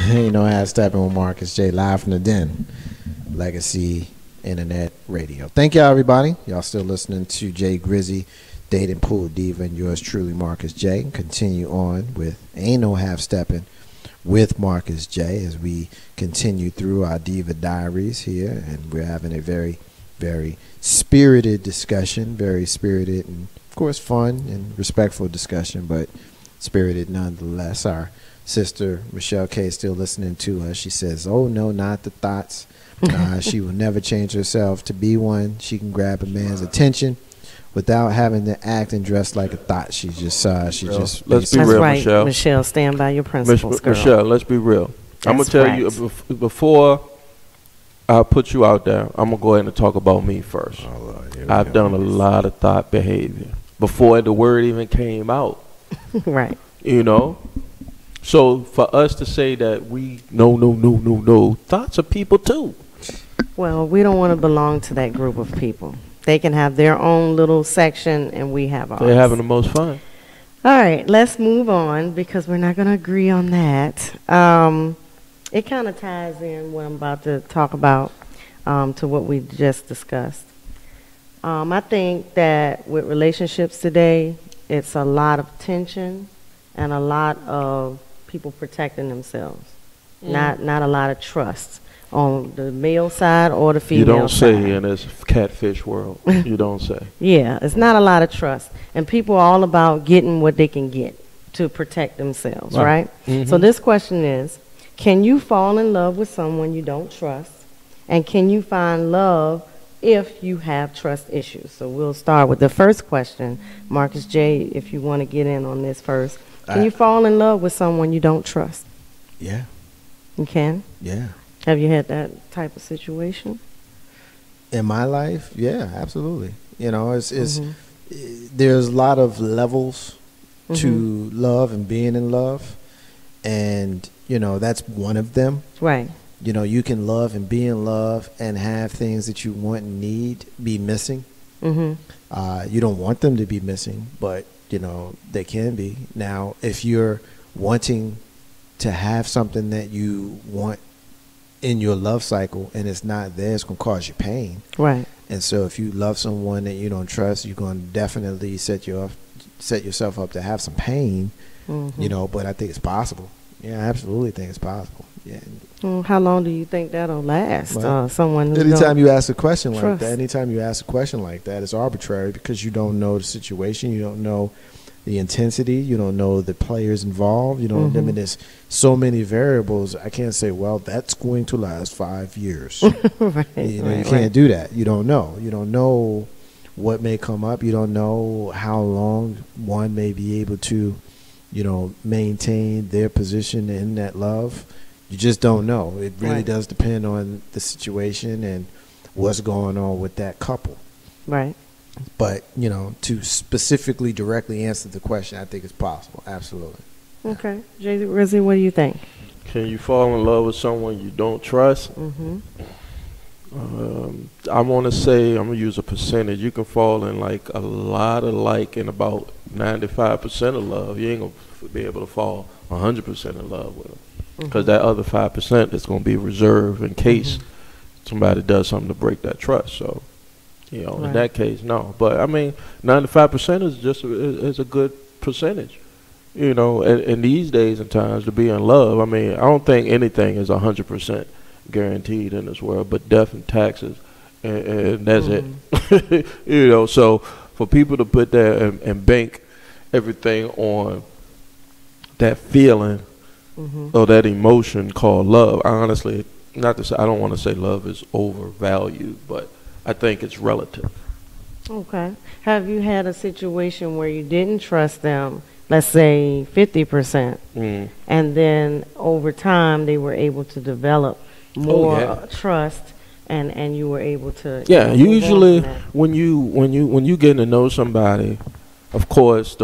You know, I had Steppin with Marcus J live from the Den, Legacy Internet Radio. Thank y'all, everybody. Y'all still listening to Jay Grizzy, Dating Pool Diva, and yours truly, Marcus J. Continue on with Ain't No Half Steppin' with Marcus J. as we continue through our Diva Diaries here, and we're having a very, very spirited discussion, very spirited and, of course, fun and respectful discussion, but spirited nonetheless. Our sister Michelle K is still listening to us. She says, "Oh no, not the thoughts. She will never change herself to be one. She can grab a man's attention without having to act and dress like a thought." She just let's be That's real, right, Michelle. Michelle, stand by your principles, girl. Michelle, let's be real. I'm gonna tell you before I put you out there. I'm gonna go ahead and talk about me first. Oh, Lord, I've done a lot of thought behavior before the word even came out. Right. You know. So for us to say that we no, thoughts are people too. Well, we don't want to belong to that group of people. They can have their own little section, and we have ours. They're having the most fun. All right, let's move on because we're not going to agree on that. It kind of ties in what I'm about to talk about to what we just discussed. I think that with relationships today, it's a lot of tension and a lot of people protecting themselves. Not a lot of trust on the male side or the female side. You don't say in this catfish world. You don't say. Yeah, it's not a lot of trust. And people are all about getting what they can get to protect themselves, right? Mm-hmm. So this question is, can you fall in love with someone you don't trust? And can you find love if you have trust issues? So we'll start with the first question. Marcus J., if you want to get in on this first. Can you fall in love with someone you don't trust? Yeah. You can? Yeah. Have you had that type of situation? In my life, yeah, absolutely. You know, there's a lot of levels to love and being in love, and you know that's one of them. Right. You know, you can love and be in love and have things that you want and need be missing. You don't want them to be missing, but you know they can be. Now, if you're wanting to have something that you want in your love cycle and it's not there, it's going to cause you pain. Right. And so if you love someone that you don't trust, you're going to definitely set yourself up to have some pain, you know, but I think it's possible. Yeah, I absolutely think it's possible. Yeah. How long do you think that'll last? Someone who anytime you ask a question like trust. that, it's arbitrary because you don't know the situation, you don't know the intensity, you don't know the players involved, you know. I mean, there's so many variables. I can't say, well, that's going to last 5 years. Right, you know, you can't do that. You don't know. You don't know what may come up. You don't know how long one may be able to, you know, maintain their position in that love. You just don't know. It really does depend on the situation and what's going on with that couple. Right. But, you know, to specifically directly answer the question, I think it's possible. Absolutely. Okay. Jay Rizzy, what do you think? Can you fall in love with someone you don't trust? I want to say, I'm going to use a percentage. You can fall in like a lot of like in about 95% of love. You ain't going to be able to fall 100% in love with them. Because that other 5% is going to be reserved in case somebody does something to break that trust. So, you know, in that case, no. But, I mean, 95% is just is a good percentage. You know, and these days and times to be in love, I mean, I don't think anything is 100% guaranteed in this world, but death and taxes, and that's it. You know, so for people to put that and bank everything on that feeling or that emotion called love, honestly, not to say, I don't want to say love is overvalued, but I think it's relative. Okay. Have you had a situation where you didn't trust them, let's say 50%, and then over time they were able to develop more trust, and you were able to usually when you getting to know somebody, of course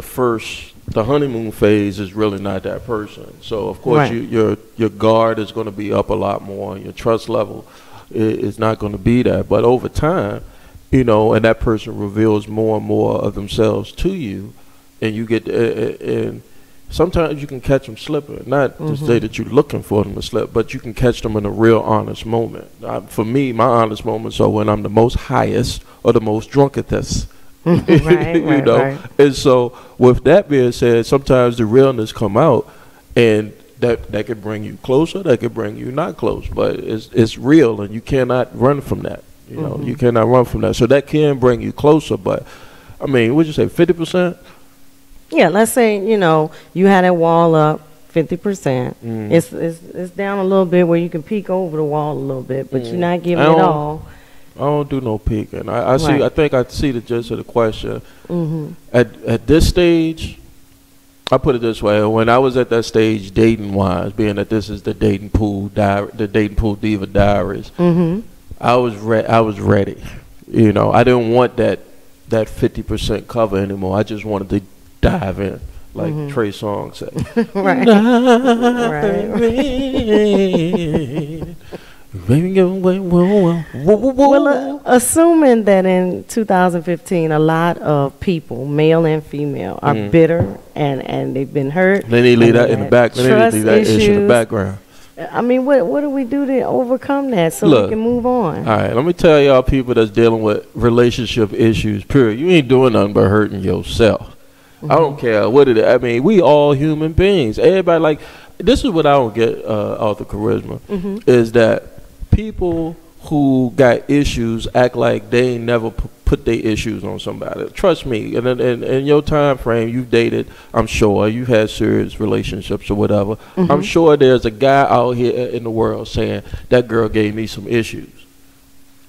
the honeymoon phase is really not that person, so of course your guard is going to be up a lot more, your trust level is not going to be that, but over time, you know, and that person reveals more and more of themselves to you, and you get and sometimes you can catch them slipping. Not to say that you're looking for them to slip, but you can catch them in a real honest moment. For me, my honest moments are when I'm the most highest or the most drunkest. Right. And so with that being said, sometimes the realness come out, and that could bring you closer, that could bring you not close, but it's real, and you cannot run from that. You know, you cannot run from that. So that can bring you closer, but I mean, would you say 50%? Yeah, let's say, you know, you had that wall up 50%. It's down a little bit where you can peek over the wall a little bit, but you're not giving it all. I don't do no peeking. I see. I think I see the gist of the question. At this stage, I put it this way: when I was at that stage, dating wise, being that this is the dating pool Diva Diaries, I was ready. You know, I didn't want that 50% cover anymore. I just wanted to dive in, like Trey Songz said. Right. Well, assuming that in 2015, a lot of people, male and female, are bitter and they've been hurt. They need to leave that in the back. They need to leave that issue in the background. I mean, what do we do to overcome that so we can move on? All right, let me tell y'all people that's dealing with relationship issues, period. You ain't doing nothing but hurting yourself. I don't care what it is. I mean, we all human beings. Everybody, like, this is what I don't get off the charisma, is that people who got issues act like they ain't never put their issues on somebody. Trust me, in your time frame, you've dated, I'm sure, you've had serious relationships or whatever. I'm sure there's a guy out here in the world saying, that girl gave me some issues.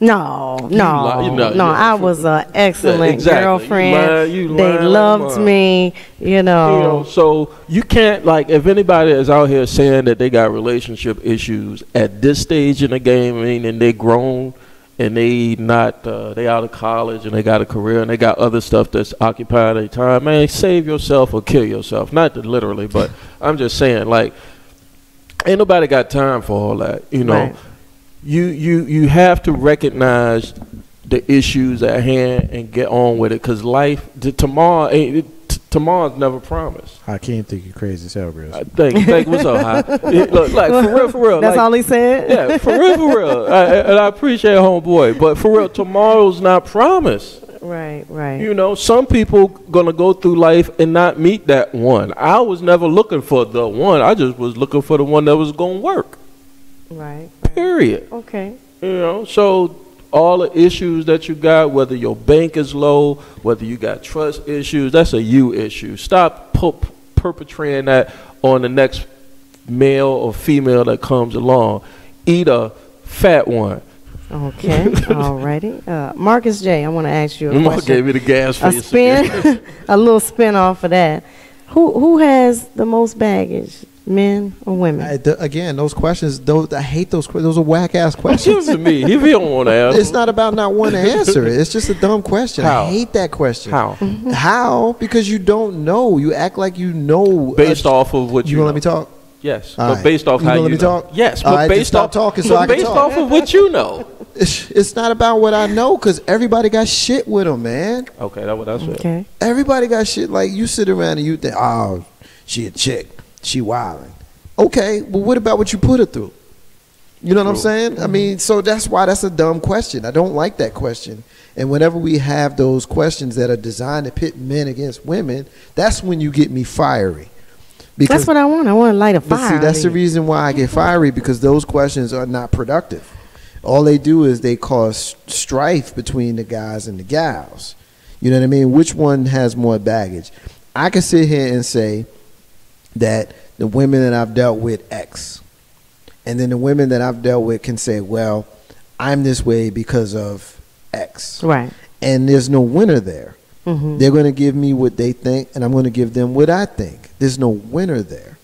No, I was an excellent girlfriend. They loved me, you know. So you can't, like, if anybody is out here saying that they got relationship issues at this stage in the game, meaning they grown and they not, they out of college and they got a career and they got other stuff that's occupying their time, man, save yourself or kill yourself. Not literally, but I'm just saying, like, ain't nobody got time for all that, you know. Right. You have to recognize the issues at hand and get on with it, because life, tomorrow's never promised. Hakeem think you crazy as hell, Grizz. Thank what's up, High? Look, like, for real. That's like, all he said? Yeah, for real. And I appreciate homeboy, but for real, tomorrow's not promised. Right. You know, some people gonna go through life and not meet that one. I was never looking for the one. I just was looking for the one that was gonna work. Right. Period. Okay. You know, so all the issues that you got, whether your bank is low, whether you got trust issues, that's a you issue. Stop perpetrating that on the next male or female that comes along. Eat a fat one. Okay. Alrighty. Marcus J., I want to ask you a question. Mark gave me the gas for a little spin off of that. Who has the most baggage? Men or women? Again, those questions, I hate those questions. Those are whack-ass questions. Give it to me. If you don't want to answer. It's not about not wanting to answer it. It's just a dumb question. How? I hate that question. How? How? Because you don't know. You act like you know. Based off of what you know. Let me talk? Yes. All but right. based off how you let me know. talk? Yes. But based off talking so I can based talk. off of what you know. It's not about what I know, because everybody got shit with them, man. Okay, that's what I said. Okay. Everybody got shit. Like, you sit around and you think, oh, she a chick. She wildin'. Okay, well, what about what you put her through? You know what I'm saying? I mean, so that's why that's a dumb question. I don't like that question. And whenever we have those questions that are designed to pit men against women, that's when you get me fiery. Because that's what I want. I want to light a fire. See, that's the reason why I get fiery, because those questions are not productive. All they do is they cause strife between the guys and the gals. You know what I mean? Which one has more baggage? I can sit here and say that the women that I've dealt with X. And then the women that I've dealt with can say, well, I'm this way because of X. Right. And there's no winner there. They're going to give me what they think, and I'm going to give them what I think. There's no winner there.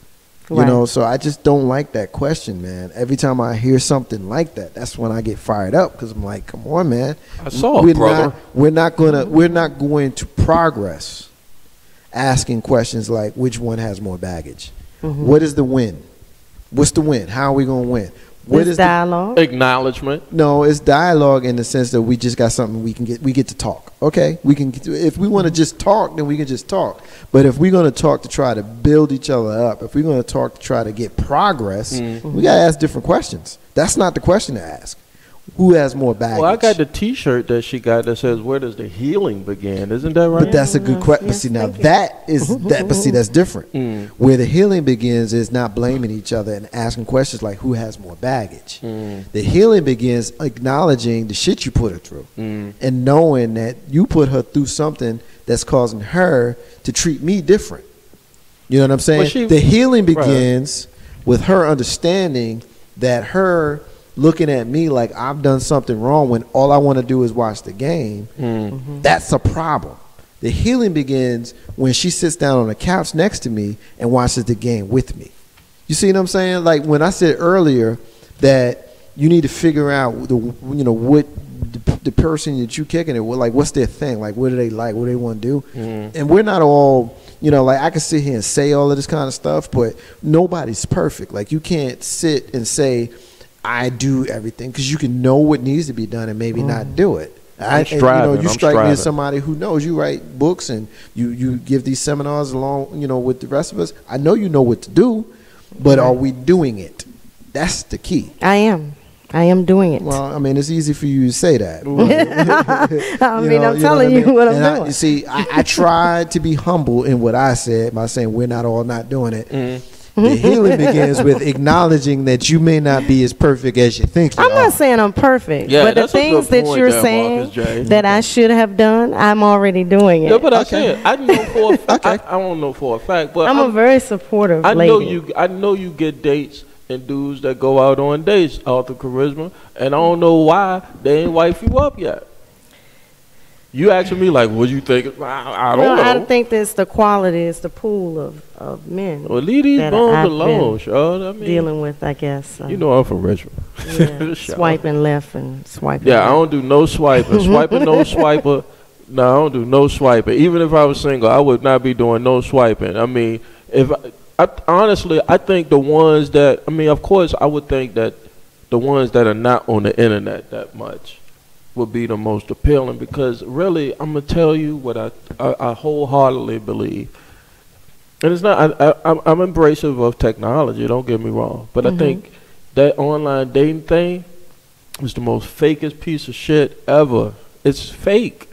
You know, so I just don't like that question, man. Every time I hear something like that, that's when I get fired up, because I'm like, come on, man. I saw it, brother. We're not going to progress asking questions like which one has more baggage. What is the win? What's the win? How are we going to win? What It's is dialogue. Acknowledgement. No, it's dialogue in the sense that we just got something we get to talk. Okay, we can. If we want to just talk, then we can just talk. But if we're going to talk to try to build each other up, if we're going to talk to try to get progress, we got to ask different questions. That's not the question to ask. Who has more baggage? Well, I got the T-shirt that she got that says, "Where does the healing begin?" Isn't that right? But that's a good question. But see, now that is that. But see, that's different. Where the healing begins is not blaming each other and asking questions like, "Who has more baggage?" The healing begins acknowledging the shit you put her through, and knowing that you put her through something that's causing her to treat me different. You know what I'm saying? Well, the healing begins with her understanding that her looking at me like I've done something wrong when all I want to do is watch the game. That's a problem. The healing begins when she sits down on the couch next to me and watches the game with me. You see what I'm saying? Like when I said earlier that you need to figure out what the person that you kicking it with, like what's their thing, like what do they like, what do they want to do, and we're not all. Like I can sit here and say all of this kind of stuff, but nobody's perfect. Like you can't sit and say I do everything, because you can know what needs to be done and maybe not do it. I'm striving. You strike me as somebody who knows. You write books and you give these seminars along, with the rest of us. I know you know what to do, but are we doing it? That's the key. I am doing it. Well, I mean, it's easy for you to say that. I'm telling you what I'm doing. You see, I tried to be humble in what I said by saying we're not all not doing it. The healing begins with acknowledging that you may not be as perfect as you think you are. I'm not saying I'm perfect, but the things that you're saying that I should have done, I'm already doing it. Yeah, but I said I know for a fact. I don't know for a fact, but I'm a very supportive lady. I know you get dates and dudes that go out on dates, Arthur Charisma, and I don't know why they ain't wife you up yet. You asking me like, what you think? I don't know. I think that's the quality, it's the pool of men. Well, leave these bones alone, Sean. I mean, dealing with, I guess. I'm from Richmond. Yeah, swiping left and swiping. Yeah, right. I don't do no swiping. Swiping no swiper. No, I don't do no swiping. Even if I was single, I would not be doing no swiping. I mean, honestly, I think the ones that, of course, I would think that the ones that are not on the internet that much would be the most appealing, because really, I'm gonna tell you what I wholeheartedly believe, and it's not. I'm embracive of technology. Don't get me wrong, but I think that online dating thing is the most fakest piece of shit ever. It's fake,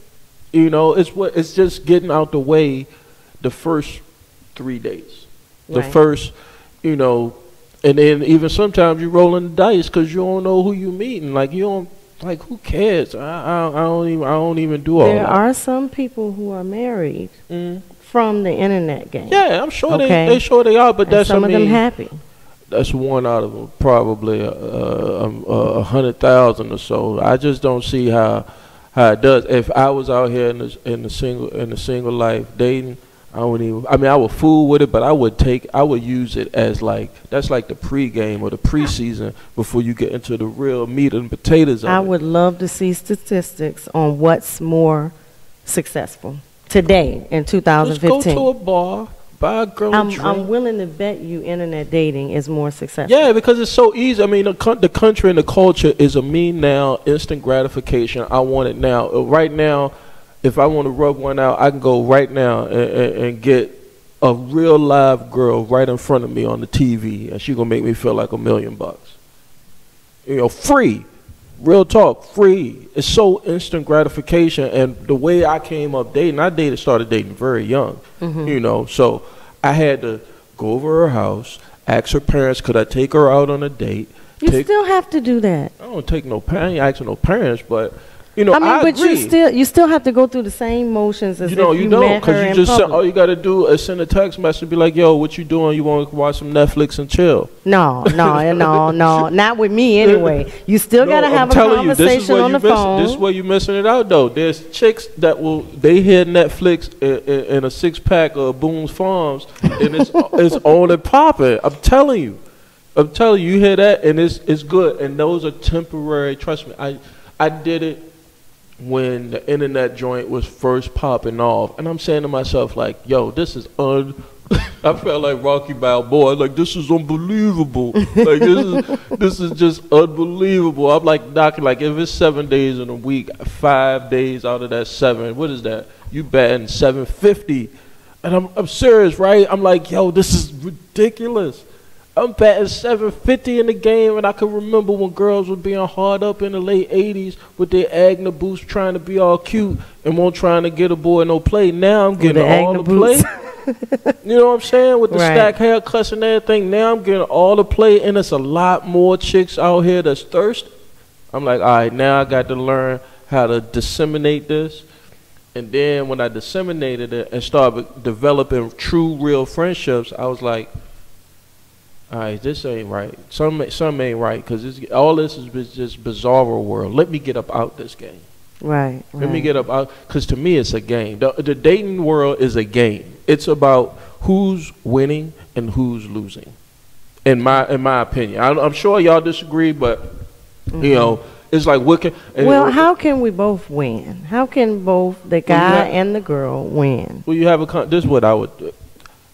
It's just getting out the way the first 3 days, the first, and then even sometimes you rolling the dice because you don't know who you meeting. Like you don't. Like, who cares? I don't even do all that. There are some people who are married from the internet game. Yeah, I'm sure they sure they are, but that's some of them happy. That's one out of probably 100,000 or so. I just don't see how it does. If I was out here in the single life dating, I would fool with it, but I would use it as that's like the pregame or the preseason before you get into the real meat and potatoes of it. I would love to see statistics on what's more successful today in 2015. Just go to a bar, buy a girl a drink. I'm willing to bet you internet dating is more successful. Yeah, because it's so easy. The country and the culture is a me now, instant gratification. I want it now. Right now, if I want to rub one out, I can go right now and get a real live girl right in front of me on the TV, and she's going to make me feel like $1 million. Free. Real talk, free. It's so instant gratification. And the way I came up dating, started dating very young, so I had to go over her house, ask her parents, could I take her out on a date? You still have to do that. I don't take no parents, I ain't asking no parents, but I but agree. you still have to go through the same motions as if you met her in just public. all you got to do is send a text message and be like, yo, what you doing? You want to watch some Netflix and chill? No, not with me anyway. You still got to have a conversation on the phone. This is where you're missing it out, though. There's chicks that they hear Netflix in a 6-pack of Boone's Farms, and it's on and popping. I'm telling you, you hear that, and it's good. And those are temporary. Trust me, I did it when the internet joint was first popping off, and I'm saying to myself like, yo, this is I felt like Rocky Balboa. Like, this is unbelievable. Like, this is just unbelievable. I'm like knocking, like, if it's 7 days in a week, 5 days out of that 7, what is that? You batting 750. And I'm serious, right? I'm like, yo, this is ridiculous. I'm batting 750 in the game, and I can remember when girls were being hard up in the late 80s with their Agna boots trying to be all cute and won't trying to get a boy no play. Now I'm getting all the play. You know what I'm saying? With the stack haircuts and everything. Now I'm getting all the play, and it's a lot more chicks out here that's thirsty. I'm like, all right, now I got to learn how to disseminate this. And then when I disseminated it and started developing true, real friendships, I was like, all right, this ain't right. Some ain't right, because all this is just bizarre world. Let me get up out this game. Right. Let me get up out, because to me it's a game. The dating world is a game. It's about who's winning and who's losing. In my opinion, I'm sure y'all disagree, but you know, it's like well, how can we both win? How can both the guy and the girl win? Well, you have this is what I would do.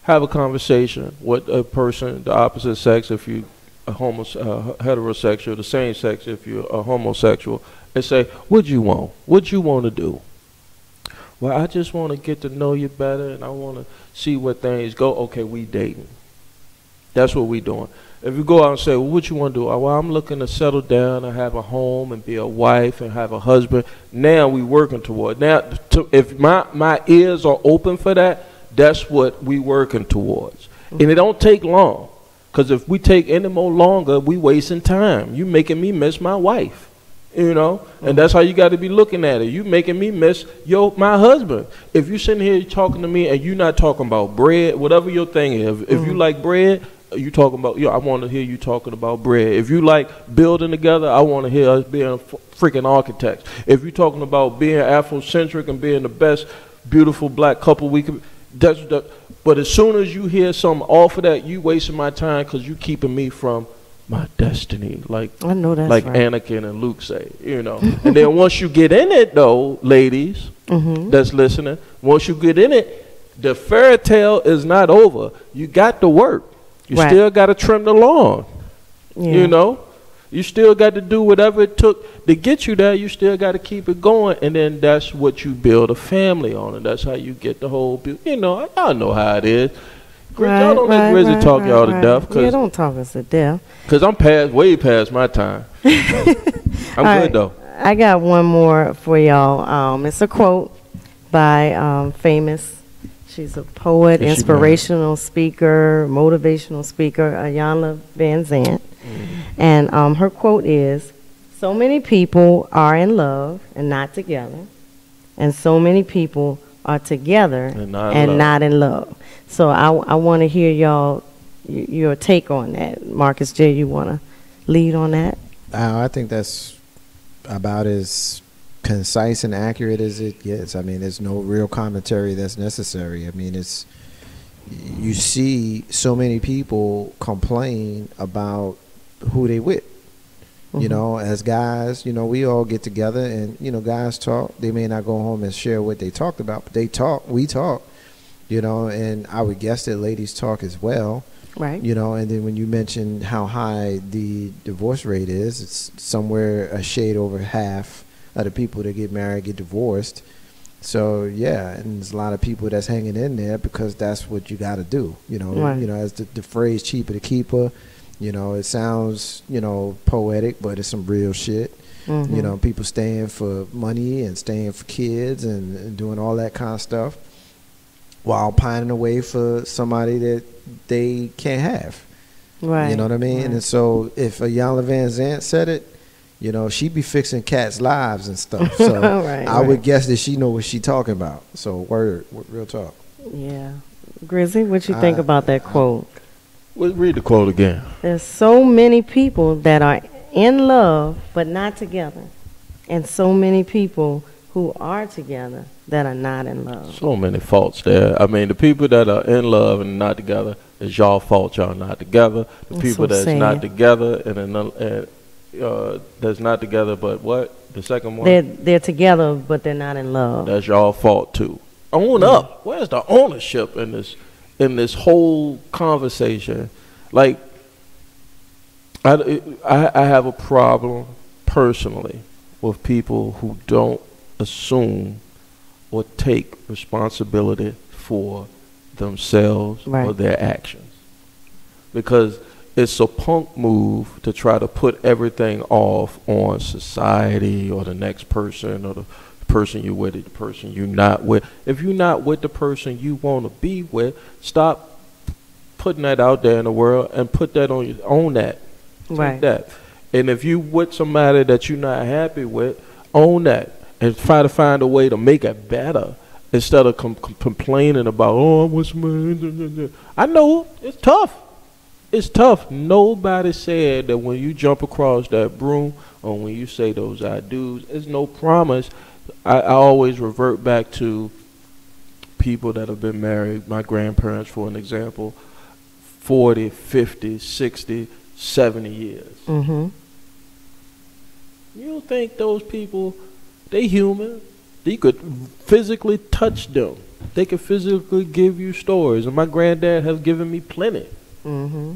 Have a conversation with a person, the opposite sex, if you a heterosexual, the same sex if you're a homosexual, and say, what you want? What you want to do? Well, I just want to get to know you better, and I want to see where things go. Okay, we dating. That's what we doing. If you go out and say, well, what you want to do? Well, I'm looking to settle down and have a home and be a wife and have a husband. Now we working toward. Now, if my ears are open for that, that's what we working towards. And it don't take long. Because if we take any more longer, we wasting time. You making me miss my wife. You know? And that's how you got to be looking at it. You making me miss my husband. If you sitting here talking to me and you not talking about bread, whatever your thing is. If you like bread, you talking about, I want to hear you talking about bread. If you like building together, I want to hear us being freaking architects. If you talking about being Afrocentric and being the best, beautiful black couple we could, but as soon as you hear something off of that, you wasting my time because you keeping me from my destiny, like I know that's like right. Anakin and Luke say, you know. And then once you get in it, though, ladies that's listening, once you get in it, the fairy tale is not over. You got to work. You still got to trim the lawn. You know, you still got to do whatever it took to get you there. You still got to keep it going, and then that's what you build a family on, and that's how you get the whole. You know, y'all know how it is. Y'all don't let Grizzly talk y'all to death. Yeah, don't talk us to death. Because I'm way past my time. I'm good, though. I got one more for y'all. It's a quote by famous, she's a poet, inspirational speaker, motivational speaker, Iyanla Vanzant. And her quote is, so many people are in love and not together, and so many people are together and not in love. So I want to hear your take on that. Marcus J., you want to lead on that? I think that's about as concise and accurate as it gets. I mean, there's no real commentary that's necessary. I mean, you see so many people complain about who they with. You know, as guys, you know, we all get together and, you know, guys talk. They may not go home and share what they talked about, but they talk, we talk, you know, and I would guess that ladies talk as well. Right. You know, and then when you mention how high the divorce rate is, it's somewhere a shade over half of the people that get married get divorced. So, yeah, and there's a lot of people that's hanging in there because that's what you got to do. You know, you know, as the phrase cheaper to keeper. You know, it sounds, you know, poetic, but it's some real shit. You know, people staying for money and staying for kids and doing all that kind of stuff while pining away for somebody that they can't have. Right. You know what I mean? Right. And so if Iyanla Vanzant said it, you know, she be fixing cats' lives and stuff. So I would guess that she know what she talking about. So word, real talk. Yeah. Grizzy, what you think about that quote? Read the quote again. There's so many people that are in love but not together, and so many people who are together that are not in love. So many faults there. I mean, the people that are in love and not together, it's y'all fault y'all not together. The people that's not together and that's not together, but what? The second one? They're together but they're not in love. That's y'all fault too. Own up. Where's the ownership in this in this whole conversation, like I have a problem personally with people who don't assume or take responsibility for themselves or their actions, because it's a punk move to try to put everything off on society or the next person or the person you're with, the person you're not with. If you're not with the person you want to be with, stop putting that out there in the world and put that on own that. Take that. And if you with somebody that you're not happy with, own that and try to find a way to make it better instead of complaining about, oh, I'm with somebody. I know it's tough. It's tough. Nobody said that when you jump across that broom or when you say those I do's, there's no promise. I always revert back to people that have been married, my grandparents, for an example, 40, 50, 60, 70 years. Mm-hmm. You don't think those people, they human? You could physically touch them. They could physically give you stories. And my granddad has given me plenty. Mm-hmm.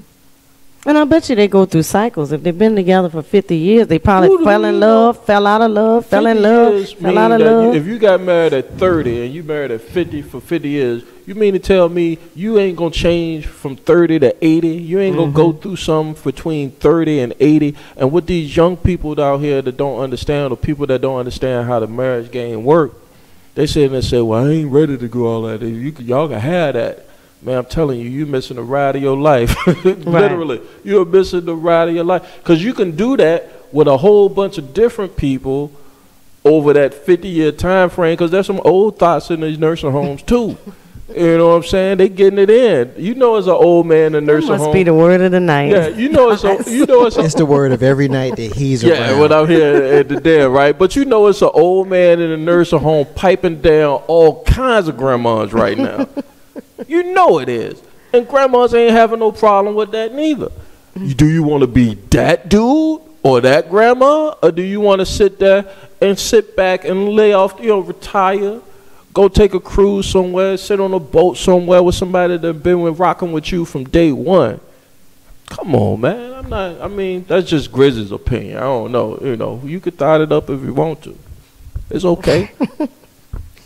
And I bet you they go through cycles. If they've been together for 50 years, they probably fell in love, fell out of love, fell in love, fell out of love. If you got married at 30 and you married at 50 for 50 years, you mean to tell me you ain't going to change from 30 to 80? You ain't going to go through something between 30 and 80? And with these young people out here that don't understand, or people that don't understand how the marriage game work, they sit and say, well, I ain't ready to go all that. Y'all can have that. Man, I'm telling you, you're missing the ride of your life. Literally, you're missing the ride of your life. Because you can do that with a whole bunch of different people over that 50-year time frame, because there's some old thoughts in these nursing homes, too. You know what I'm saying? They getting it in. You know, as an old man in a nursing home. Must be the word of the night. Yeah, you know it's it's the word of every night that he's around. Yeah, when I'm here at the den, right? But you know it's an old man in a nursing home piping down all kinds of grandmas right now. You know it is. And grandmas ain't having no problem with that neither. Do you want to be that dude or that grandma? Or do you want to sit there and sit back and lay off, retire, go take a cruise somewhere, sit on a boat somewhere with somebody that's been rocking with you from day one? Come on, man. That's just Grizz's opinion. I don't know. You could thought it up if you want to. It's okay.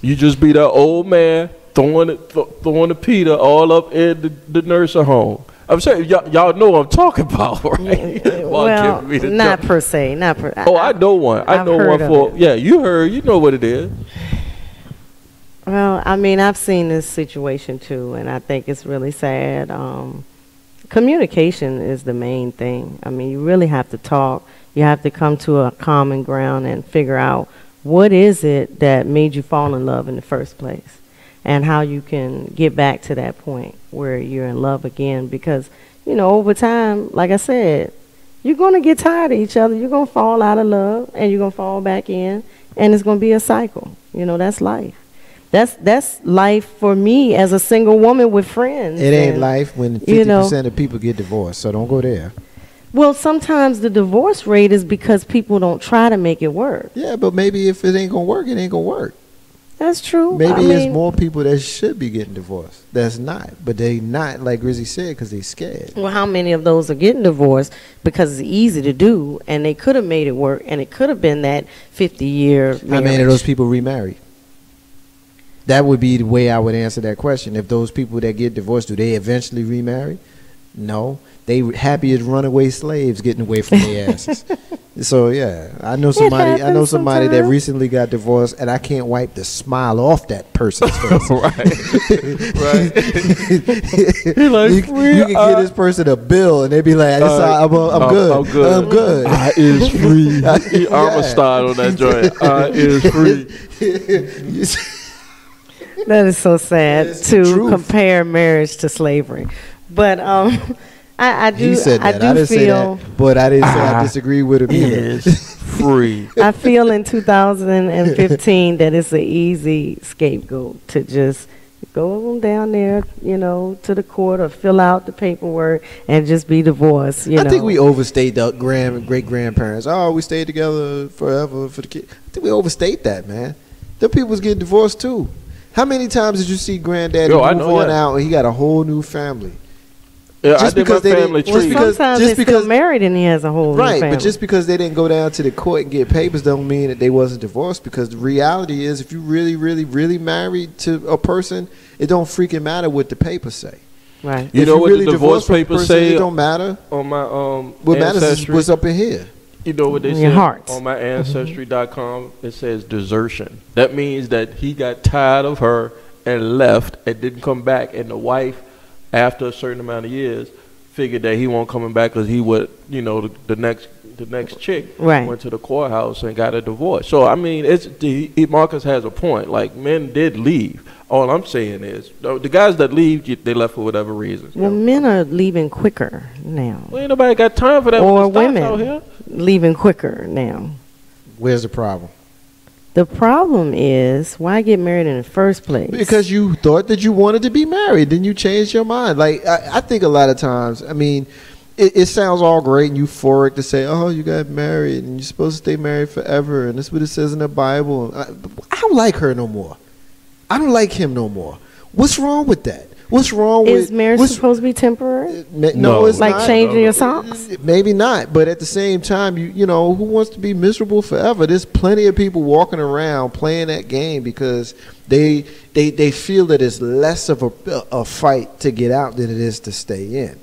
You just be that old man throwing the Peter all up in the nursing home. I'm saying y'all know what I'm talking about, right? Well, not per se, I know one. I know one for. Yeah, you heard. You know what it is. Well, I've seen this situation too, and I think it's really sad. Communication is the main thing. You really have to talk. You have to come to a common ground and figure out what is it that made you fall in love in the first place, and how you can get back to that point where you're in love again. Because, over time, like I said, you're going to get tired of each other. You're going to fall out of love, and you're going to fall back in, and it's going to be a cycle. That's life. That's life for me as a single woman with friends. It ain't life when 50% of people get divorced, so don't go there. Well, sometimes the divorce rate is because people don't try to make it work. Yeah, but maybe if it ain't going to work, it ain't going to work. That's true. Maybe there's more people that should be getting divorced that's not, but they not, like Grizzy said, because they scared. Well, how many of those are getting divorced because it's easy to do, and they could have made it work, and it could have been that 50-year marriage? How many of those people remarry? That would be the way I would answer that question. If those people that get divorced, do they eventually remarry? No. They happy as runaway slaves getting away from their asses. So yeah, I know somebody that recently got divorced, and I can't wipe the smile off that person's face. Right. Like, you can give this person a bill, and they be like, I'm good. I'm good. I is free. Armor style on that joint. I is free. That is so sad to compare marriage to slavery. But I do. He said that. I didn't say that, but I didn't say I disagree with him either. Is free. I feel in 2015 that it's an easy scapegoat to just go down there, to the court or fill out the paperwork and just be divorced. I think we overstate the great grandparents. Oh, we stayed together forever for the kid. I think we overstate that, man. The people's getting divorced too. How many times did you see Granddaddy Yo, I move know, on yeah. out and he got a whole new family? Yeah, Just I did my because they family didn't- Well, just tree. because- sometimes just they're because- still married and he has a whole new Right, family. but just because they didn't go down to the court and get papers don't mean that they wasn't divorced. Because the reality is, if you really, really, really married to a person, it don't freaking matter what the papers say. right. You If know what the really divorce divorced from a papers person, say It don't matter. on my What matters is ancestry? what's up in here. You know what they In say your heart. on my ancestry.com? It says desertion. That means that he got tired of her and left and didn't come back. And the wife, after a certain amount of years, figured that he won't coming back because he would, the next chick Right. went to the courthouse and got a divorce. So I mean, Marcus has a point. Like, men did leave. All I'm saying is the guys that leave, they left for whatever reason. Well, men are leaving quicker now. Well, ain't nobody got time for that. Or when it starts women. out here. Leaving quicker now. Where's the problem? The problem is, why get married in the first place? Because you thought that you wanted to be married, then you changed your mind. Like I think a lot of times, I mean, it sounds all great and euphoric to say, "Oh, you got married and you're supposed to stay married forever," and that's what it says in the Bible. I don't like her no more. I don't like him no more. What's wrong with that? What's wrong with Is marriage what's- supposed to be temporary? No, it's Like not. changing your socks? Maybe not, but at the same time, you know, who wants to be miserable forever? There's plenty of people walking around playing that game because they feel that it's less of a fight to get out than it is to stay in.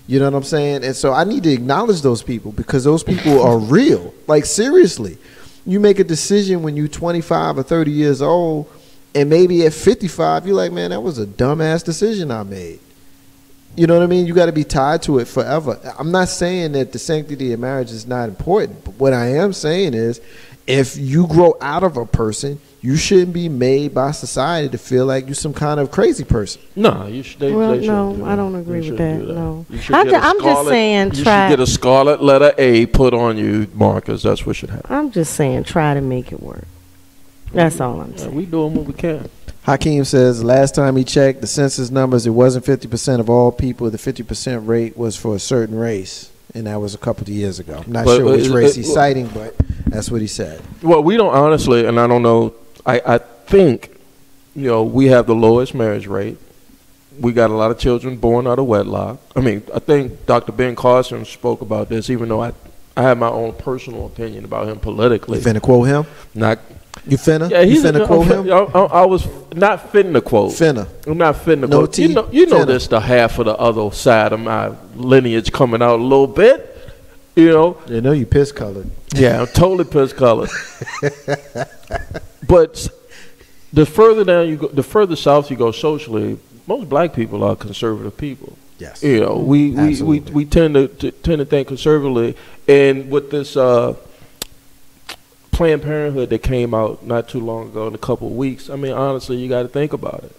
You know what I'm saying? And so I need to acknowledge those people because those people are real. Like, seriously, you make a decision when you're 25 or 30 years old, and maybe at 55, you're like, man, that was a dumbass decision I made. You know what I mean? You got to be tied to it forever. I'm not saying that the sanctity of marriage is not important, but what I am saying is if you grow out of a person, you shouldn't be made by society to feel like you're some kind of crazy person. No, you should. Well, they no, shouldn't do I that. don't They agree with shouldn't that, do no. You should I'm get a I'm just scarlet- saying you try- should get a scarlet letter A put on you, Marcus. That's what should happen. I'm just saying, try to make it work. That's all I'm Yeah, saying. we doing what we can. Hakeem says last time he checked the census numbers, it wasn't 50% of all people. The 50% rate was for a certain race, and that was a couple of years ago. I'm not But- sure which but- race he's citing, but that's what he said. Well, we don't honestly, and I don't know. I think, we have the lowest marriage rate. We got a lot of children born out of wedlock. I mean, I think Dr. Ben Carson spoke about this, even though I have my own personal opinion about him politically. You finna quote him? Not. You finna? Yeah, you he's finna quote him? I was not finna to quote. Finna. I'm not finna No quote. T, You know finna. this, the half of the other side of my lineage coming out a little bit. You know. You know you piss colored. Yeah, I'm totally piss colored. But the further down you go, the further south you go socially, most black people are conservative people. Yes. We Absolutely. tend to think conservatively, and with this Planned Parenthood that came out not too long ago, in a couple of weeks. I mean, honestly, you got to think about it.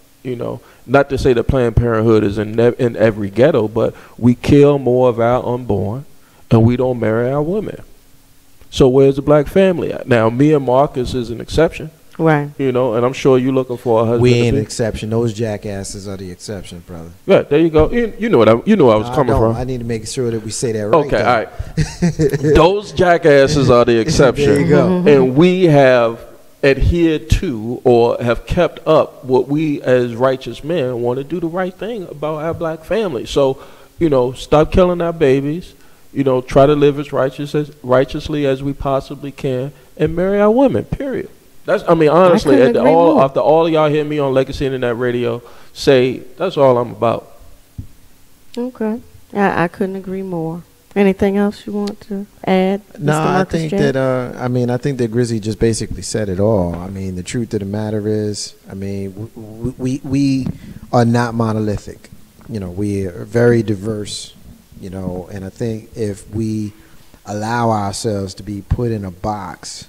Not to say that Planned Parenthood is in every ghetto, but we kill more of our unborn, and we don't marry our women. So where's the black family at? Now, me and Marcus is an exception. Right. And I'm sure you're looking for a husband. We to ain't be. an exception. Those jackasses are the exception, brother. Yeah, there you go. You know where I was coming from. I need to make sure that we say that right. Okay, though. all right. Those jackasses are the exception. There you go. And we have adhered to or have kept up what we as righteous men want to do the right thing about our black family. So, stop killing our babies. Try to live as righteously as we possibly can and marry our women, period. Honestly, couldn't agree more. after all of y'all hear me on Legacy Internet Radio say, that's all I'm about. Okay. I couldn't agree more. Anything else you want to add? No, Mr. I Marcus think J? that I think that Grizzy just basically said it all. I mean, the truth of the matter is, we are not monolithic. We are very diverse. And I think if we allow ourselves to be put in a box,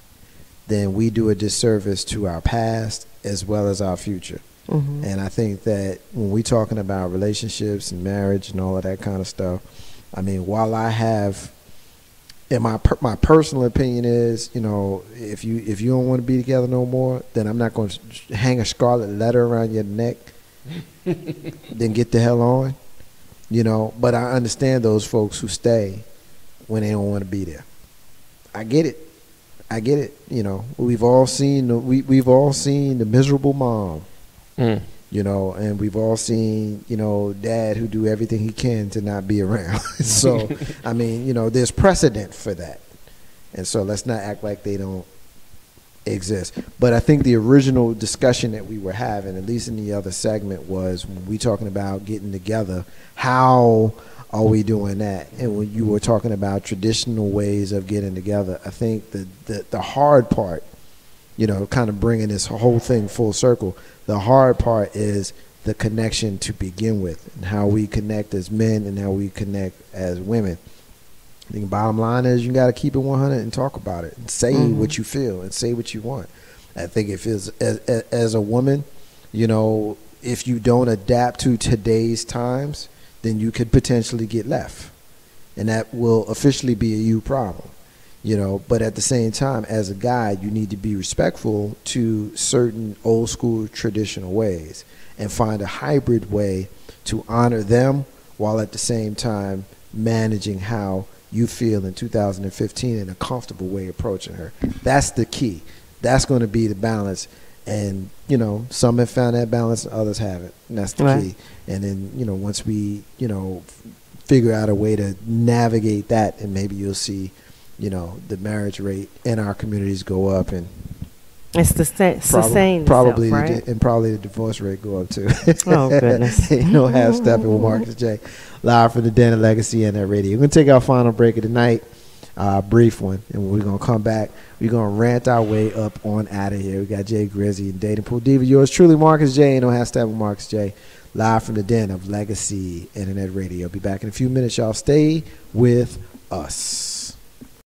then we do a disservice to our past as well as our future. Mhm. And I think that when we're talking about relationships and marriage and all of that kind of stuff, while I have, and my personal opinion is, if you don't want to be together no more, then I'm not going to hang a scarlet letter around your neck. Then get the hell on, But I understand those folks who stay when they don't want to be there. I get it. We've all seen the miserable mom You know, and we've all seen, you know, dad who do everything he can to not be around. So, I mean, you know, there's precedent for that. And so let's not act like they don't exist. But I think the original discussion that we were having, at least in the other segment, was when we talking about getting together, how are we doing that? And when you were talking about traditional ways of getting together, I think the hard part, you know, kind of bringing this whole thing full circle, the hard part is the connection to begin with, and how we connect as men and how we connect as women. I think the bottom line is you got to keep it 100 and talk about it and say what you feel and say what you want. I think if it's as a woman, you know, if you don't adapt to today's times, then you could potentially get left, and that will officially be a you problem. You know, but at the same time, as a guy, you need to be respectful to certain old school traditional ways and find a hybrid way to honor them while at the same time managing how you feel in 2015 in a comfortable way approaching her. That's the key. That's going to be the balance. And, you know, some have found that balance, others haven't. And that's the key. And then, you know, once we, you know, figure out a way to navigate that, and maybe you'll see, you know, the marriage rate in our communities go up, and it's the same. Probably, itself, right? And probably the divorce rate go up too. Oh goodness! You know, half Steppin with Marcus J, live from the Den of Legacy and that radio. We're gonna take our final break of the night, brief one, and we're gonna come back. We're gonna rant our way up on out of here. We got Jay Grizzy and Dating Pool Diva. Yours truly, Marcus J. And half Steppin with Marcus J, live from the Den of Legacy Internet Radio. Be back in a few minutes, y'all. Stay with us.